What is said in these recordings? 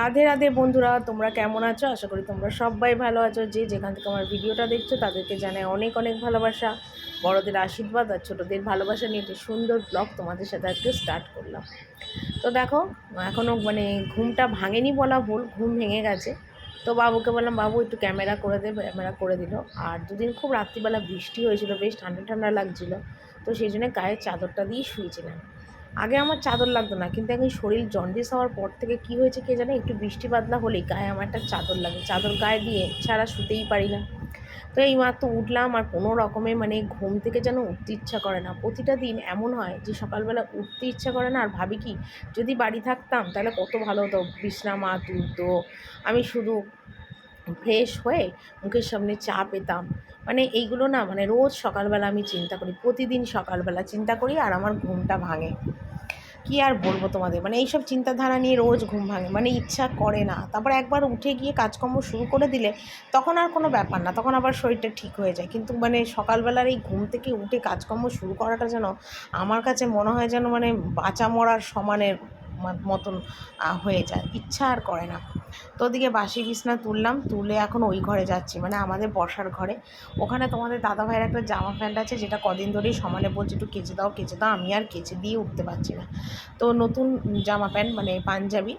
রাধে রাধে বন্ধুরা, তোমরা কেমন আছো? আশা করি তোমরা সবাই ভালো আছো। যে যেখান থেকে আমার ভিডিওটা দেখছো তাদেরকে জানাই অনেক অনেক ভালোবাসা, বড়দের আশীর্বাদ আর ছোটোদের ভালোবাসা নিয়ে একটি সুন্দর ব্লগ তোমাদের সাথে আজকে স্টার্ট করলাম। তো দেখো, এখনও ঘুমটা ভাঙেনি বলা ভুল, ঘুম ভেঙে গেছে। তো বাবুকে বললাম, বাবু একটু ক্যামেরা করে দে। ক্যামেরা করে দিল। আর দুদিন খুব রাত্রিবেলা বৃষ্টি হয়েছিল, বেশ ঠান্ডা ঠান্ডা লাগছিলো। তো সেই জন্য গায়ের চাদরটা দিয়ে শুয়েছিলাম। আগে আমার চাদর লাগতো না, কিন্তু এখন শরীর জন্ডিস হওয়ার পর থেকে কি হয়েছে কে জানে, একটু বৃষ্টি বাদলা হলেই গায়ে আমার একটা চাদর লাগে। চাদর গায়ে দিয়ে ছাড়া শুতেই পারি না। তো এই মাত্র উঠলাম, আর কোনো রকমে ঘুম থেকে যেন উঠতে ইচ্ছা করে না। প্রতিটা দিন এমন হয় যে সকালবেলা উঠতে ইচ্ছা করে না, আর ভাবি কি যদি বাড়ি থাকতাম তাহলে কত ভালো হতো, বিছনা মা তুলতো, আমি শুধু ফ্রেশ হয়ে মুখের সামনে চা পেতাম। এইগুলো না, রোজ সকালবেলা আমি চিন্তা করি, প্রতিদিন সকালবেলা চিন্তা করি, আর আমার ঘুমটা ভাঙে। কি আর বলবো তোমাদের, এইসব চিন্তাধারা নিয়ে রোজ ঘুম ভাঙে, ইচ্ছা করে না। তারপর একবার উঠে গিয়ে কাজকর্ম শুরু করে দিলে তখন আর কোনো ব্যাপার না, তখন আবার শরীরটা ঠিক হয়ে যায়। কিন্তু সকালবেলার এই ঘুম থেকে উঠে কাজকর্ম শুরু করাটা যেন আমার কাছে মনে হয় যেন বাঁচা মরার সমানের মতন হয়ে যায়, ইচ্ছা আর করে না। তো ওদিকে বাসি বিছনা তুললাম, তুলে এখন ওই ঘরে যাচ্ছি, আমাদের বসার ঘরে। ওখানে তোমাদের দাদাভাইয়ের একটা জামা প্যান্ট আছে, যেটা কদিন ধরেই সমানে বলছে একটু কেচে দাও কেচে দাও, আমি আর কেচে দিয়ে উঠতে পারছি না। তো নতুন জামা প্যান্ট পাঞ্জাবি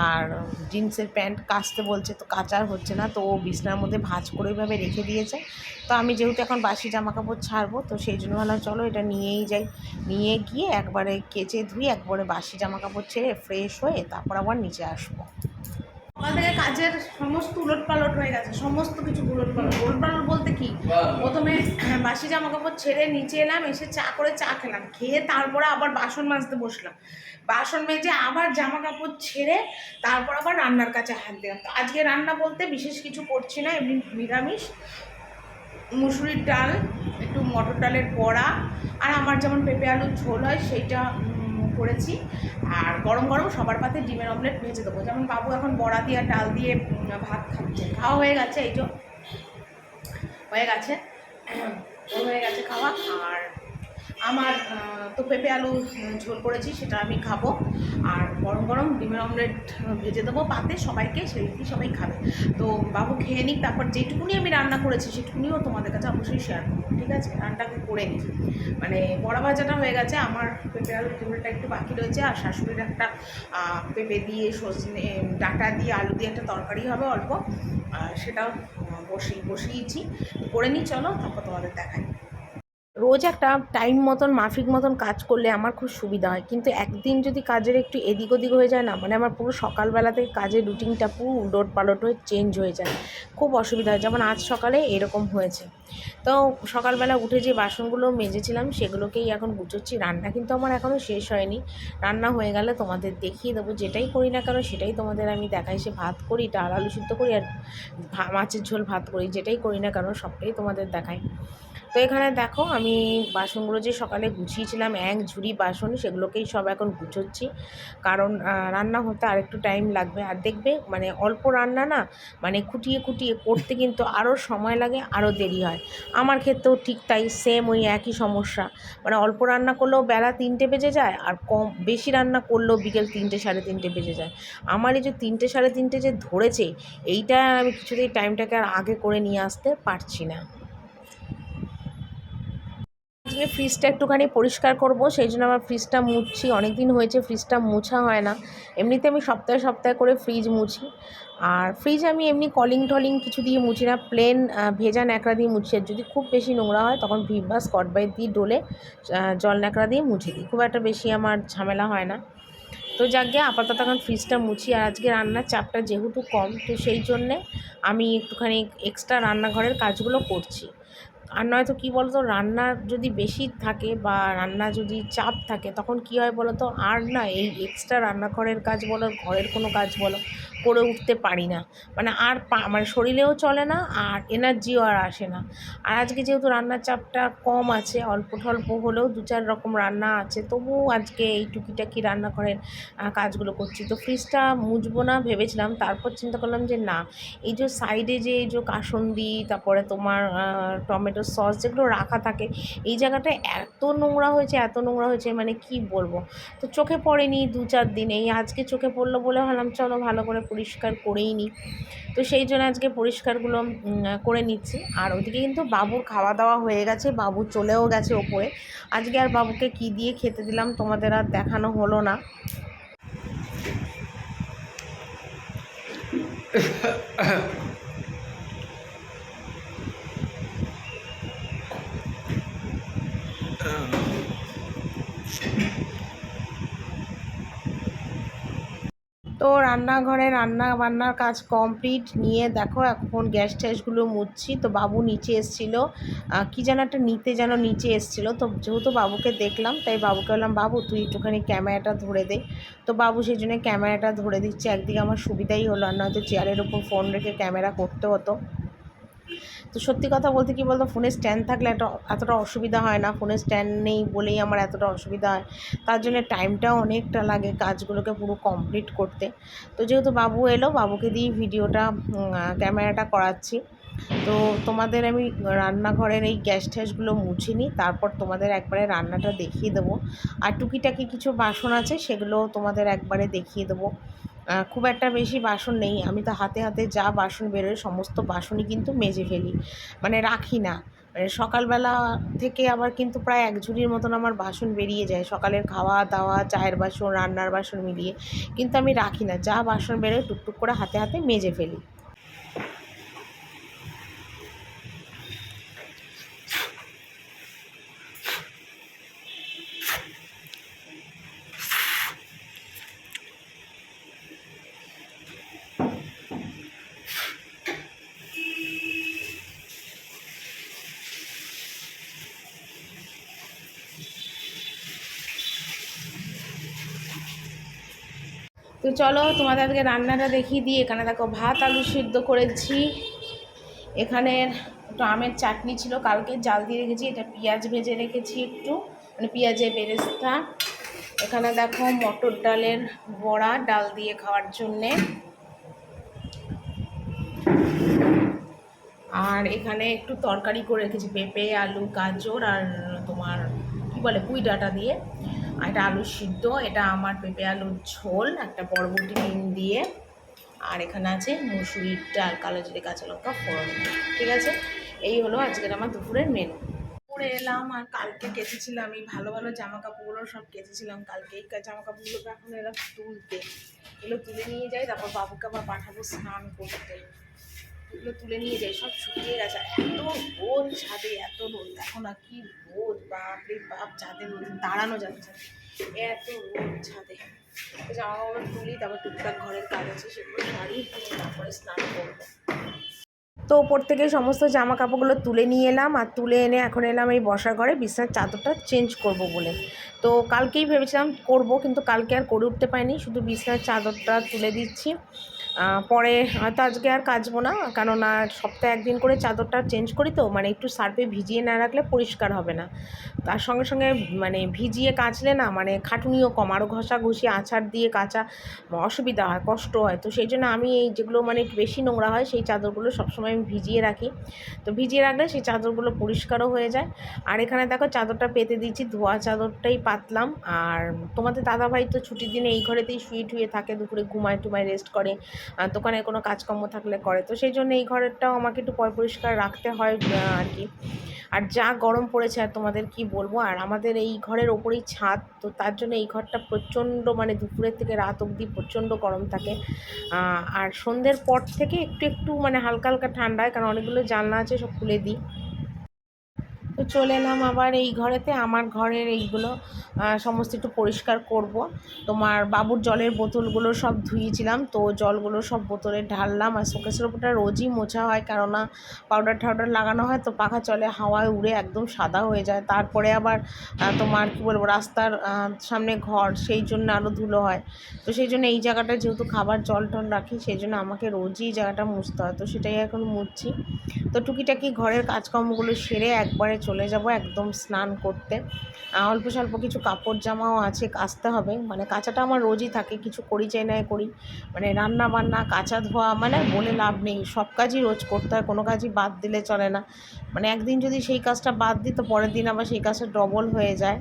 আর জিন্সের প্যান্ট কাচতে বলছে, তো কাচার হচ্ছে না। তো ও বিছনার মধ্যে ভাঁজ করে ওইভাবে রেখে দিয়েছে। তো আমি যেহেতু এখন বাসি জামা কাপড় ছাড়বো, তো সেই জন্য ভাবলাম চলো এটা নিয়েই যাই। নিয়ে গিয়ে একবারে কেচে ধুয়ে একবারে বাসি জামা কাপড় ছেড়ে ফ্রেশ হয়ে তারপর আবার নিচে আসবো। সকাল থেকে কাজের সমস্ত উলটপালট হয়ে গেছে, সমস্ত কিছু উলটপালট বলতে কি, প্রথমে বাসি জামা কাপড় ছেড়ে নিচে এলাম, এসে চা করে চা খেলাম, খেয়ে তারপরে আবার বাসন মাজতে বসলাম, বাসন মেজে আবার জামা কাপড় ছেড়ে তারপর আবার রান্নার কাছে হাত দিলাম। তো আজকে রান্না বলতে বিশেষ কিছু করছি না, এমনি নিরামিষ, মুসুরির ডাল, একটু মটর ডালের বড়া, আর আমার যেমন পেঁপে আলুর ঝোল হয় সেইটা করেছি। আর গরম গরম সবার পাতে ডিমের অমলেট ভেজে দেবো। যেমন বাবু এখন বড়া দিয়ে ডাল দিয়ে ভাত খাচ্ছে, খাওয়া হয়ে গেছে, এই যে হয়ে গেছে, হয়ে গেছে খাওয়া। আর আমার তো পেঁপে আলু ঝোল করেছি, সেটা আমি খাবো। আর গরম গরম ডিমের অমলেট ভেজে দেবো পাতে সবাইকে, সেইটি সবাই খাবে। তো বাবু খেয়ে নিক, তারপর যেটুকুনি আমি রান্না করেছি সেটুকুনিও তোমাদের কাছে অবশ্যই শেয়ার করবো, ঠিক আছে? রান্নাটাকে করে নিই। বড়া ভাজাটা হয়ে গেছে, আমার পেঁপে আলুর ঝোলটা একটু বাকি রয়েছে। আর শাশুড়ির একটা পেঁপে দিয়ে সজনে ডাঁটা দিয়ে আলু দিয়ে একটা তরকারি হবে অল্প, সেটাও বসিয়েছি। করে নিই, চলো তারপর তোমাদের দেখাই। রোজ একটা টাইম মতন মাফিক মতন কাজ করলে আমার খুব সুবিধা হয়, কিন্তু একদিন যদি কাজের একটু এদিক ওদিক হয়ে যায় না, আমার পুরো সকালবেলাতে কাজের রুটিনটা পুরো উলট পালট হয়ে চেঞ্জ হয়ে যায়, খুব অসুবিধা হয়। যেমন আজ সকালে এরকম হয়েছে। তো সকালবেলা উঠে যে বাসনগুলো মেজেছিলাম সেগুলোকেই এখন গুছোচ্ছি। রান্না কিন্তু আমার এখনও শেষ হয়নি, রান্না হয়ে গেলে তোমাদের দেখিয়ে দেবো। যেটাই করি না কেন সেটাই তোমাদের আমি দেখাই। সে ভাত করি, ডাল আলু সিদ্ধ করি, আর মাছের ঝোল ভাত করি, যেটাই করি না কেন সবটাই তোমাদের দেখাই। তো এখানে দেখো, আমি বাসনগুলো যে সকালে গুছিয়েছিলাম এক ঝুড়ি বাসন, সেগুলোকেই সব এখন গুছোচ্ছি, কারণ রান্না হতে আরেকটু টাইম লাগবে। আর দেখবে অল্প রান্না না, খুঁটিয়ে খুঁটিয়ে করতে কিন্তু আরও সময় লাগে, আরও দেরি হয়। আমার ক্ষেত্রেও ঠিক তাই, সেম ওই একই সমস্যা। অল্প রান্না করলেও বেলা 3টে বেজে যায়, আর বেশি রান্না করলেও বিকেল 3টে 3:30 বেজে যায়। আমার এই যে 3টে 3:30 যে ধরেছে, এইটা আমি কিছুতেই টাইমটাকে আর আগে করে নিয়ে আসতে পারছি না। আজকে ফ্রিজটা একটুখানি পরিষ্কার করব, সেই জন্য আমার ফ্রিজটা মুছছি। অনেক দিন হয়েছে ফ্রিজটা মোছা হয় না। এমনিতে আমি সপ্তাহে সপ্তাহে করে ফ্রিজ মুছি। আর ফ্রিজ আমি এমনি কলিং টলিং কিছু দিয়ে মুছি না, প্লেন ভেজা ন্যাকড়া দিয়ে মুছি। আর যদি খুব বেশি নোংরা হয় তখন ভিম বা স্কচ ব্রাইট দিয়ে ডলে জল ন্যাকড়া দিয়ে মুছে দিই, খুব একটা বেশি আমার ঝামেলা হয় না। তো যাকে আপাতত এখন ফ্রিজটা মুছি। আর আজকে রান্নার চাপটা যেহেতু কম, তো সেই জন্যে আমি একটুখানি এক্সট্রা রান্নাঘরের কাজগুলো করছি। আর নয়তো কী বলো তো, রান্নার যদি বেশি থাকে বা রান্না যদি চাপ থাকে, তখন কী হয় বলো তো, আর না এই এক্সট্রা রান্নাঘরের কাজ বলো, ঘরের কোনো কাজ বলো, করে উঠতে পারি না। আর শরীরেও চলে না, আর এনার্জিও আর আসে না। আর আজকে যেহেতু রান্নার চাপটা কম আছে, অল্প স্বল্প হলেও 2-4 রকম রান্না আছে, তবুও আজকে এই টুকিটাকি রান্নাঘরের কাজগুলো করছি। তো ফ্রিজটা মুছবো না ভেবেছিলাম, তারপর চিন্তা করলাম যে না, এই যে সাইডে যে এই যে কাসুন্দি, তারপরে তোমার টমেটো সস যেগুলো রাখা থাকে, এই জায়গাটা এত নোংরা হয়েছে, এত নোংরা হয়েছে মানে কি বলবো। তো চোখে পড়েনি 2-4 দিন, এই আজকে চোখে পড়লো বলে ভাবলাম চলো ভালো করে পরিষ্কার করেই নিই। তো সেই জন্য আজকে পরিষ্কারগুলো করে নিচ্ছি। আর ওদিকে কিন্তু বাবুর খাওয়া দাওয়া হয়ে গেছে, বাবু চলেও গেছে ওপরে। আজকে আর বাবুকে কি দিয়ে খেতে দিলাম তোমাদের আর দেখানো হলো না। তো রান্নাঘরে রান্না বান্নার কাজ কমপ্লিট নিয়ে দেখো এখন গ্যাস ট্যাসগুলো মুছছি। তো বাবু নিচে এসেছিলো, কী যেন একটা নিতে যেন নিচে এসেছিলো। তো যেহেতু বাবুকে দেখলাম তাই বাবুকে বললাম বাবু তুই একটুখানি ক্যামেরাটা ধরে দে। তো বাবু সেই জন্য ক্যামেরাটা ধরে দিচ্ছে। একদিকে আমার সুবিধাই হলো, আর নয়তো চেয়ারের ওপর ফোন রেখে ক্যামেরা করতে হতো। তো সত্যি কথা বলতে কী বলতো, ফোনের স্ট্যান্ড থাকলে এতটা অসুবিধা হয় না, ফোনের স্ট্যান্ড নেই বলেই আমার এতটা অসুবিধা হয়। তার জন্য টাইমটাও অনেকটা লাগে কাজগুলোকে পুরো কমপ্লিট করতে। তো যেহেতু বাবু এলো, বাবুকে দিয়ে ভিডিওটা ক্যামেরাটা করাচ্ছি। তো তোমাদের আমি রান্নাঘরের এই গ্যাস ট্যাসগুলো মুছে নিই, তারপর তোমাদের একবারে রান্নাটা দেখিয়ে দেবো। আর টুকিটাকি কিছু বাসন আছে সেগুলো তোমাদের একবারে দেখিয়ে দেবো। খুব একটা বেশি বাসন নেই, আমি তো হাতে হাতে যা বাসন বেরোয় সমস্ত বাসনই কিন্তু মেজে ফেলি, মানে রাখি না। মানে সকালবেলা থেকে আবার কিন্তু প্রায় এক ঝুড়ির মতন আমার বাসন বেরিয়ে যায়, সকালের খাওয়া দাওয়া, চায়ের বাসন, রান্নার বাসন মিলিয়ে। কিন্তু আমি রাখি না, যা বাসন বেরোয় টুকটুক করে হাতে হাতে মেজে ফেলি। তো চলো তোমাদের আজকে রান্নাটা দেখিয়ে দিই। এখানে দেখো ভাত আলু সিদ্ধ করেছি, এখানে একটু আমের চাটনি ছিল কালকে জাল দিয়ে রেখেছি, এটা পেঁয়াজ ভেজে রেখেছি একটু, মানে পেঁয়াজের বেরেস্তা। এখানে দেখো মটর ডালের বড়া, ডাল দিয়ে খাওয়ার জন্যে। আর এখানে একটু তরকারি করে রেখেছি, পেঁপে আলু গাজর আর তোমার কী বলে পুঁই ডাঁটা দিয়ে। আর এটা আলু সিদ্ধ, এটা আমার পেঁপে আলুর ঝোল, একটা বরবটি ডিম দিয়ে। আর এখানে আছে মুসুরির ডাল, কালো জিরে কাঁচা লঙ্কা ফোড়ন। ঠিক আছে, এই হলো আজকের আমার দুপুরের মেনু। পরে এলাম, আর কালকে কেচেছিলাম এই ভালো ভালো জামা কাপড়গুলো সব কেচেছিলাম কালকে। এই জামা কাপড়গুলোকে এখন এলাম তুলতে, এগুলো তুলে নিয়ে যাই, তারপর বাবুকে আবার পাঠাবো স্নান করতে। এগুলো তুলে নিয়ে যাই, সব শুকিয়ে গেছে। এত রোদ ছাদে, এত রোদ, দেখো না কি রোদ, বাপরে বাপ, ছাদে রোদ দাঁড়ানো যাচ্ছে, এত রোদ ছাদে। জামা কাপড় তুলি, তারপর টুকটাক ঘরের কাজ আছে সেগুলো সারি, তারপরে স্নান করবো। তো ওপর থেকে সমস্ত জামা কাপড়গুলো তুলে নিয়ে এলাম, আর তুলে এনে এখন এলাম এই বসার ঘরে বিছানার চাদরটা চেঞ্জ করব বলে। তো কালকেই ভেবেছিলাম করব, কিন্তু কালকে আর করে উঠতে পারিনি, শুধু বিছানার চাদরটা তুলে দিচ্ছি। পরে হয়তো আজকে আর কাচবো না, কেননা সপ্তাহে একদিন করে চাদরটা চেঞ্জ করি, তো মানে একটু সার্ফে ভিজিয়ে না রাখলে পরিষ্কার হবে না। তার সঙ্গে সঙ্গে মানে ভিজিয়ে কাচলে না মানে খাটুনিও কম, আরও ঘষাঘষি আছাড় দিয়ে কাচা অসুবিধা হয়, কষ্ট হয়। তো সেই জন্য আমি এই যেগুলো মানে একটু বেশি নোংরা হয় সেই চাদরগুলো সবসময় আমি ভিজিয়ে রাখি। তো ভিজিয়ে রাখলে সেই চাদরগুলো পরিষ্কারও হয়ে যায়। আর এখানে দেখো চাদরটা পেতে দিচ্ছি, ধোয়া চাদরটাই পাতলাম। আর তোমাদের দাদাভাই তো ছুটির দিনে এই ঘরেতেই শুয়ে টুয়ে থাকে, দুপুরে ঘুমায় টুমায় রেস্ট করে, দোকানে কোনো কাজকর্ম থাকলে করে। তো সেই জন্য এই ঘরেরটাও আমাকে একটু পরিষ্কার রাখতে হয় আর কি। আর যা গরম পড়েছে আর তোমাদের কি বলবো। আর আমাদের এই ঘরের ওপরেই ছাদ, তো তার জন্য এই ঘরটা প্রচণ্ড মানে দুপুরের থেকে রাত অবধি প্রচণ্ড গরম থাকে। আর সন্ধ্যের পর থেকে একটু একটু মানে হালকা হালকা ঠান্ডা হয়, কারণ অনেকগুলো জানলা আছে, সব খুলে দিই। তো চলে এলাম আবার এই ঘরেতে, আমার ঘরের এইগুলো সমস্ত একটু পরিষ্কার করব। তোমার বাবুর জলের বোতলগুলো সব ধুয়েছিলাম, তো জলগুলো সব বোতলে ঢাললাম। আর শোকেসের ওপরটা রোজই মোছা হয়, কেননা পাউডার টাউডার লাগানো হয়, তো পাখা চলে হাওয়ায় উড়ে একদম সাদা হয়ে যায়। তারপরে আবার তোমার কী বলবো, রাস্তার সামনে ঘর, সেই জন্য আরও ধুলো হয়। তো সেই জন্য এই জায়গাটা যেহেতু খাবার জল টল রাখি, সেই জন্য আমাকে রোজই এই জায়গাটা মুছতে হয়, তো সেটাই এখন মুছছি। তো টুকিটাকি ঘরের কাজকর্মগুলো সেরে একবারে চলে চলে যাব একদম স্নান করতে। অল্প স্বল্প কিছু কাপড় জামাও আছে, কাচতে হবে। মানে কাচাটা আমার রোজই থাকে, কিছু করি চাই না করি, মানে রান্না বান্না কাচা ধোয়া মানে বলে লাভ নেই, সব কাজই রোজ করতে হয়, কোনো কাজই বাদ দিলে চলে না। মানে একদিন যদি সেই কাজটা বাদ দিই তো পরের দিন আবার সেই কাজটা ডবল হয়ে যায়।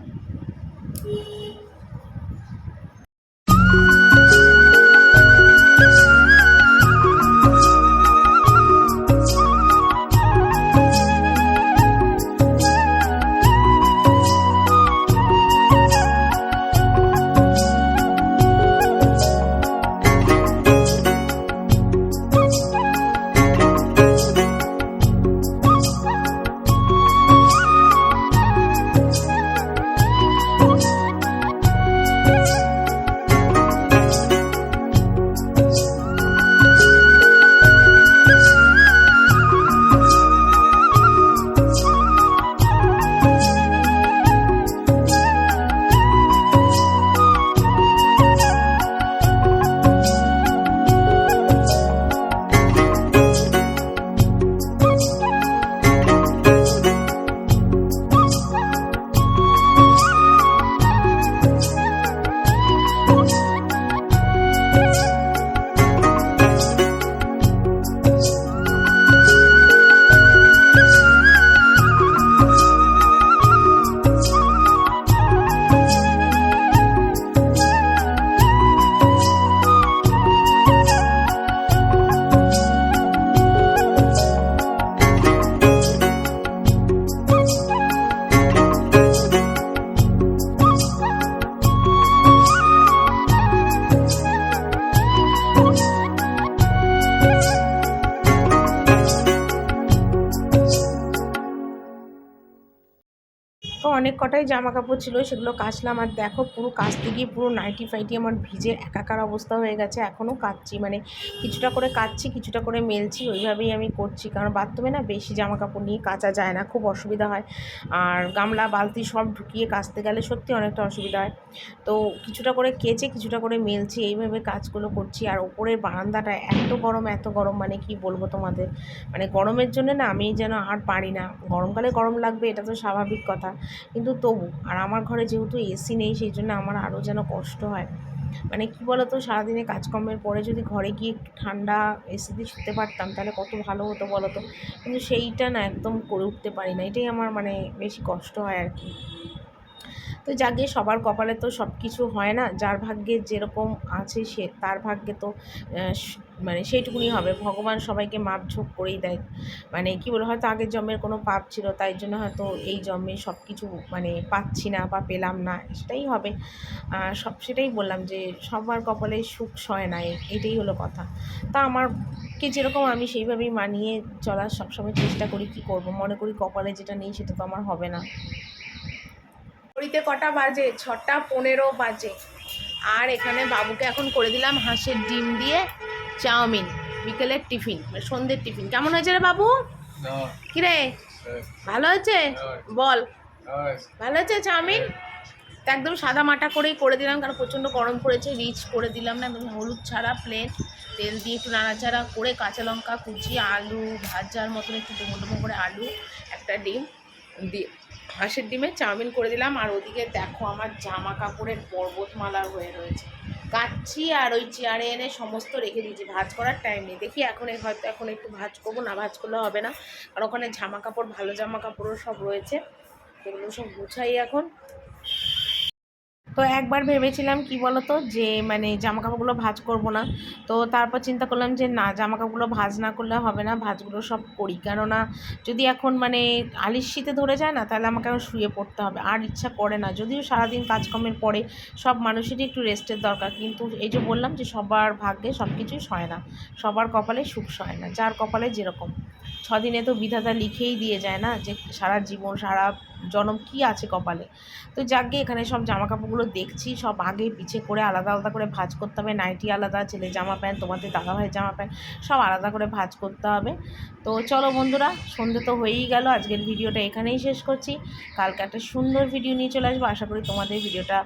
তো অনেক কটাই জামা কাপড় ছিল, সেগুলো কাচলাম। আর দেখো পুরো কাচতে গিয়ে পুরো নাইটি ফাইটি আমার ভিজে একাকার অবস্থা হয়ে গেছে। এখনও কাচ্ছি, মানে কিছুটা করে কাচ্ছি, কিছুটা করে মেলছি, ওইভাবেই আমি করছি। কারণ বাথরুমে না বেশি জামা কাপড় নিয়ে কাচা যায় না, খুব অসুবিধা হয়। আর গামলা বালতি সব ঢুকিয়ে কাচতে গেলে সত্যি অনেকটা অসুবিধা হয়। তো কিছুটা করে কেচে কিছুটা করে মেলছি, এইভাবে কাজগুলো করছি। আর ওপরের বারান্দাটা এত গরম, মানে কি বলবো তোমাদের, মানে গরমের জন্য না আমি যেন আর পারি না। গরমকালে গরম লাগবে, এটা তো স্বাভাবিক কথা, কিন্তু তবু। আর আমার ঘরে যেহেতু এসি নেই, সেই জন্য আমার আরও যেন কষ্ট হয়। মানে কি বলো তো, সারাদিনে কাজকর্মের পরে যদি ঘরে গিয়ে একটু ঠান্ডা এসিতে শুতে পারতাম তাহলে কত ভালো হতো বলো তো। কিন্তু সেইটা না একদম করে উঠতে পারি না, এটাই আমার মানে বেশি কষ্ট হয় আর কি। তো যাকে সবার কপালে তো সব কিছু হয় না, যার ভাগ্যে যেরকম আছে সে তার ভাগ্যে তো মানে সেইটুকুনি হবে। ভগবান সবাইকে মাপঝোঁক করেই দেয়। মানে কি বলে, হয়তো আগের জন্মের কোনো পাপ ছিল, তাই জন্য হয়তো এই জন্মে সব কিছু মানে পাচ্ছি না বা পেলাম না, সেটাই হবে। সেটাই বললাম যে সবার কপালে সুখ সয় না, এটাই হলো কথা। তা আমারকে যেরকম আমি সেইভাবেই মানিয়ে চলার সবসময় চেষ্টা করি। কি করব, মনে করি কপালে যেটা নেই সেটা তো আমার হবে না। ঘড়িতে কটা বাজে? 6:15 বাজে। আর এখানে বাবুকে এখন করে দিলাম হাঁসের ডিম দিয়ে চাউমিন, বিকেলের টিফিন, মানে সন্ধ্যের টিফিন। কেমন হয়েছে রে বাবু? কিরে, ভালো হয়েছে? বল, ভালো হয়েছে চাউমিন? তো একদম সাদা মাটা করেই করে দিলাম, কারণ প্রচণ্ড গরম পড়েছে। রিচ করে দিলাম না, একদম হলুদ ছাড়া প্লেন, তেল দিয়ে একটু নাড়াচাড়া করে, কাঁচা লঙ্কা কুচি, আলু ভাজার মতন একটু ডুমো ডুমো করে আলু, একটা ডিম দিয়ে হাঁসের ডিমের চাউমিন করে দিলাম। আর ওদিকে দেখো আমার জামা কাপড়ের পর্বতমালা হয়ে রয়েছে, কাচ্ছি। আর ওই চেয়ারে এনে সমস্ত রেখে দিয়েছি, ভাঁজ করার টাইম নেই। দেখি হয়তো এখন একটু ভাঁজ করবো, না ভাঁজ করলে হবে না, কারণ ওখানে জামা কাপড়, ভালো জামা কাপড়ও সব রয়েছে, এগুলো সব গুছাই এখন। তো একবার ভেবেছিলাম কি বলতো, যে মানে জামাকাপড়গুলো ভাঁজ করব না। তো তারপর চিন্তা করলাম যে না, জামাকাপড়গুলো ভাঁজ না করলে হবে না, ভাঁজগুলো সব করি। কেননা যদি এখন মানে আলিস্যিতে ধরে যায় না, তাহলে আমাকে এখন শুয়ে পড়তে হবে, আর ইচ্ছা করে না। যদিও সারাদিন কাজকর্মের পরে সব মানুষেরই একটু রেস্টের দরকার, কিন্তু এই যে বললাম যে সবার ভাগ্যে সব কিছুই সয় না, সবার কপালে সুখ সয় না, যার কপালে যেরকম। 6 দিনে তো বিধাতা লিখেই দিয়ে যায় না যে সারা জীবন সারা জনম কি আছে কপালে। তো যাকে এখানে সব জামাকাপড়গুলো দেখছি, সব আগে পিছে করে আলাদা আলাদা করে ভাঁজ করতে হবে। নাইটি আলাদা, ছেলে জামা প্যান্ট, তোমাদের দাদাভাইয়ের জামা প্যান্ট সব আলাদা করে ভাঁজ করতে হবে। তো চলো বন্ধুরা, সন্ধে তো হয়েই গেল, আজকের ভিডিওটা এখানেই শেষ করছি। কালকে একটা সুন্দর ভিডিও নিয়ে চলে আসবো, আশা করি তোমাদের ভিডিওটা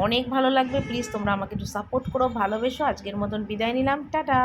অনেক ভালো লাগবে। প্লিজ তোমরা আমাকে একটু সাপোর্ট করো, ভালোবেসো। আজকের মতন বিদায় নিলাম, টাটা।